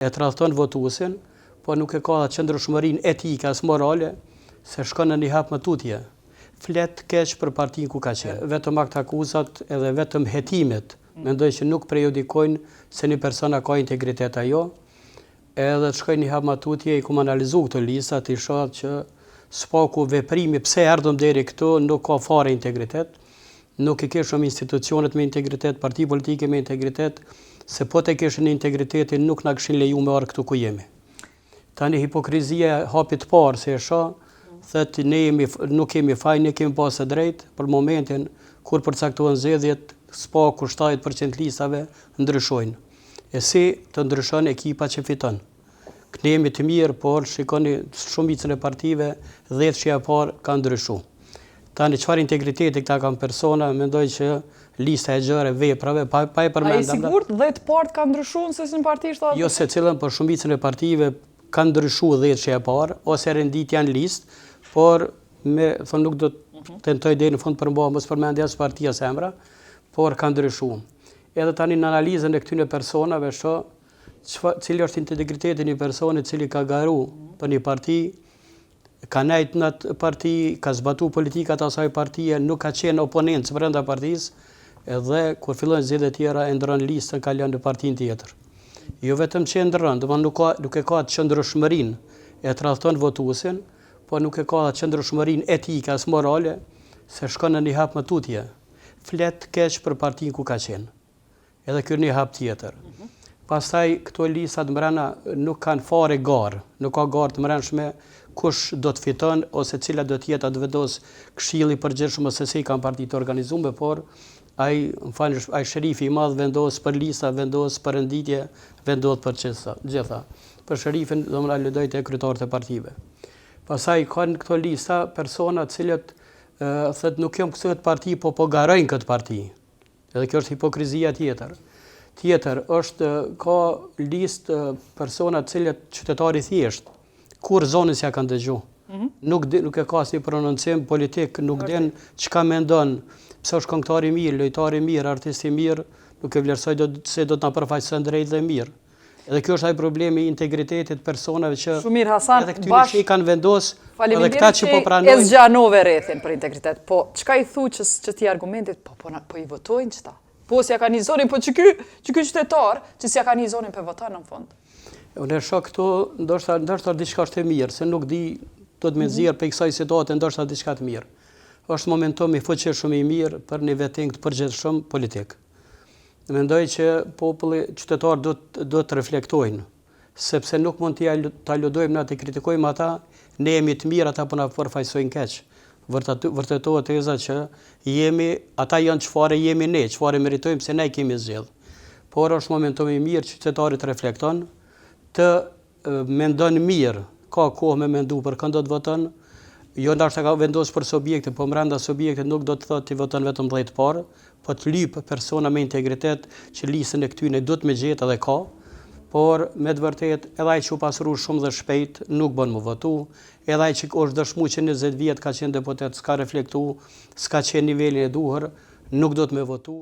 e tradhton votuesin, po nuk e ka qëndrueshmërinë etike as morale se shkon në një hap më tutje. Flet keq për partinë ku ka qenë. Vetëm akuzat edhe vetëm hetimet mendoj që nuk prejudikojnë se një persona ka integritet ajo. Edhe të shkoj një hap më tutje i kum analizu këto lista të shoh që s'paku veprimi pse erdhëm deri këtu nuk ka fare integritet. Nuk e kishëm institucionet me integritet, parti politike me integritet, se po të kishin integritetin nuk na kishin leju me arë këtu ku jemi. Tani hipokrizia hapit parë se e shoh, thëtë ne nuk kemi faj, ne kemi pasë drejt, për momentin kur përcaktohen zgjedhjet, s'paku 70% listave ndryshojnë. E si të ndryshon ekipa që fiton. Ne jemi të mirë, por shikoni shumicën e partive, 10 që e parë ka ndryshu. Tani çfarë integriteti këta kanë persona, mendoj që lista e gjëre veprave pa e përmendëm. A i sigurt 10 partë ka ndryshuar se në parti shtatë? Jo secilën, por shumicën e partive kanë ndryshuar 10 që e parë ose rendit janë listë, por nuk do të tentoj deri në fund përmbajtjes mos përmendja as partia as emra, por kanë ndryshuar. Edhe tani në analizën e këtyre personave shoh cili është integriteti i një personi i cili ka garu për një parti, ka nejt në atë parti, ka zbatu politikat asaj partie, nuk ka qenë oponent brenda partisë, edhe kur fillojnë zgjedhjet tjera e ndron listën ka lënë në partinë tjetër. Jo vetëm që e ndron, domethënë nuk e ka qëndrueshmërinë e tradhton votuesin, po nuk e ka qëndrueshmërinë etike as morale se shkon në një hap më tutje. Flet keq për partinë ku ka qenë. Edhe ky një hap tjetër. Pastaj këto listat mbrana nuk kanë fare garë, nuk ka garë të mbrëmshme kush do të fiton ose cila do të jetë atë vendos këshilli i përgjithshëm ose si kanë partitë organizuar, por ai sherifi i madh vendos për lista, vendos për renditje, vendos për gjitha. Për sherifin domethënë lëdoj te kryetarët e partive. Pastaj kanë këto lista persona të cilët thotë nuk jam këtë parti, po garojnë këtë parti. Edhe kjo është hipokrizia tjetër. Tjetër është ka listë persona të cilët qytetari thjesht kur zonën s'ja kanë dëgju. Nuk e ka si prononcim politik, nuk den çka mendon, pse është këngëtar i mirë, lojtar i mirë, artist i mirë, nuk e vlerësoj se do të na përfaqëson drejt dhe mirë. Edhe kjo është ai problemi i integritetit personave që edhe këtyre që i kanë vendos, edhe këta që po pranojnë. E zgjanove rrethin për integritet, po çka i thu që ti argumentit, po i votojnë çta? Po s'ja kanë një zonin, po që ky qytetar, që s'ja kanë një zonin për votan në fund. Unë e shoh këtu, ndoshta diçka është e mirë, se nuk di do të më nxjerr për kësaj situate ndoshta diçka të mirë. Është momentum i fuqishëm i mirë për një vetting të përgjithshëm politik. Mendoj që populli qytetar do të reflektojnë, sepse nuk mund t'i aludojmë na të kritikojmë ata, ne jemi të mirë ata po na përfaqësojnë keq. Vërtetohet teza që ata janë çfarë jemi ne, çfarë meritojmë se ne kemi zgjedh. Por është momentum i mirë që qytetari të reflekton, të mendon mirë, ka kohë me mendu për kënd do të voton. Jo ndoshta ka vendosur për subjekte, po brenda subjektit nuk do të thotë ti voton vetëm 10 parë, po të lyp persona me integritet që listën e këtyre do të më gjetë edhe ka. Por me të vërtet edhe ai që u pasuru shumë dhe shpejt nuk bën më votu, edhe ai që është dëshmuar që 20 vjet ka qenë deputet, s'ka reflektu, s'ka qenë nivelin e duhur, nuk do të më votu.